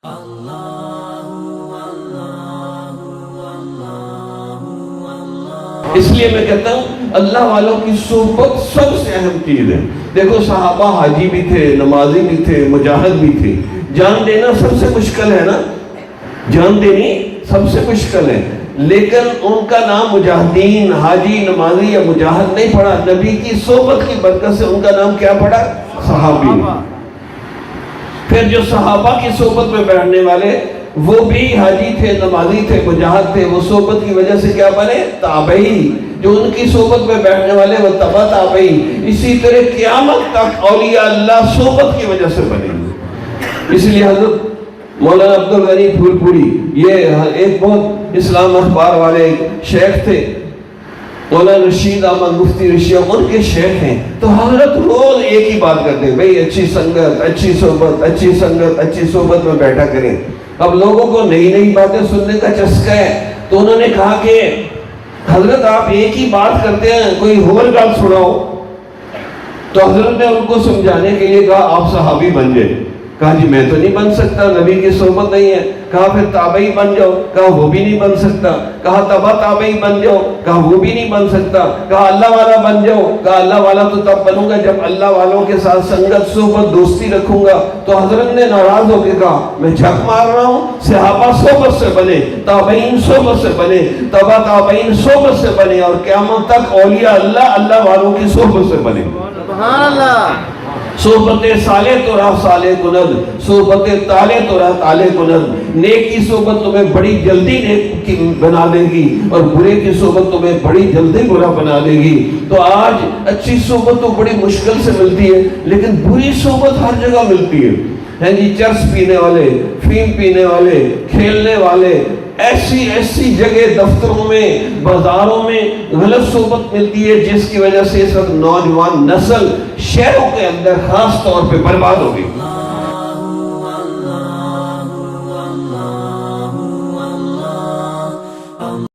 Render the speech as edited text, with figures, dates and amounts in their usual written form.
اس لیے میں کہتا ہوں اللہ والوں کی صحبت سب سے اہم چیز ہے. دیکھو صحابہ حاجی بھی تھے، نمازی بھی تھے، مجاہد بھی تھے. جان دینا سب سے مشکل ہے نا، جان دینی سب سے مشکل ہے، لیکن ان کا نام مجاہدین، حاجی، نمازی یا مجاہد نہیں پڑا. نبی کی صحبت کی برکت سے ان کا نام کیا پڑا؟ صحابی. پھر جو صحابہ کی صحبت میں بیٹھنے والے وہ بھی حاجی تھے، نمازی تھے، مجاہد تھے، وہ صحبت کی وجہ سے کیا بنے؟ تابعی. جو ان کی صحبت میں بیٹھنے والے وہ تبع تابعی. اسی طرح قیامت تک اولیاء اللہ صحبت کی وجہ سے بنے. اس لیے حضرت مولانا عبدالغنی پھول پوری، یہ ایک بہت اسلام اخبار والے شیخ تھے، مولانا رشید احمد مفتی رشید، ان کے شیخ ہیں. تو حضرت روز ایک ہی بات کرتے ہیں، بھئی اچھی سنگت، اچھی صحبت، اچھی سنگت، اچھی صحبت میں بیٹھا کریں. اب لوگوں کو نئی نئی باتیں سننے کا چسکا ہے، تو انہوں نے کہا کہ حضرت آپ ایک ہی بات کرتے ہیں، کوئی اور بات سناؤ. تو حضرت نے ان کو سمجھانے کے لیے کہا آپ صحابی بن جائے. کہا جی میں تو نہیں بن سکتا، نبی کی صحبت نہیں ہے. کہا پھر تابعی بن جاؤ. کہا وہ بھی نہیں بن سکتا. کہا تبع تابعی بن جاؤ. کہا وہ بھی نہیں بن سکتا. کہا اللہ والا بن جاؤ. کہا اللہ والا تو تب بنوں گا جب اللہ والوں کے ساتھ سنگت، صحبت، دوستی رکھوں گا. تو حضرت نے ناراض ہو کے کہا میں جھک مار رہا ہوں، صحابہ صحبت سے بنے، تابعین صحبت سے بنے، تبع تابعین صحبت سے بنے، اور قیامت تک اولیاء اللہ اللہ والوں کی صحبت سے بنے. سبحان اللہ. صحبت صالح تو راہ صالح کند، صحبت طالع تو راہ طالع کند. نیک کی صحبت تمہیں بڑی جلدی نیک بنا دے گی، اور برے کی صحبت تمہیں بڑی جلدی برا بنا دے گی. تو آج اچھی صحبت تو بڑی مشکل سے ملتی ہے، لیکن بری صحبت ہر جگہ ملتی ہے. جی چرس پینے والے، فیم پینے والے، کھیلنے والے، ایسی جگہ، دفتروں میں، بازاروں میں غلط صحبت ملتی ہے، جس کی وجہ سے اس وقت نوجوان نسل شہروں کے اندر خاص طور پہ برباد ہو گئی.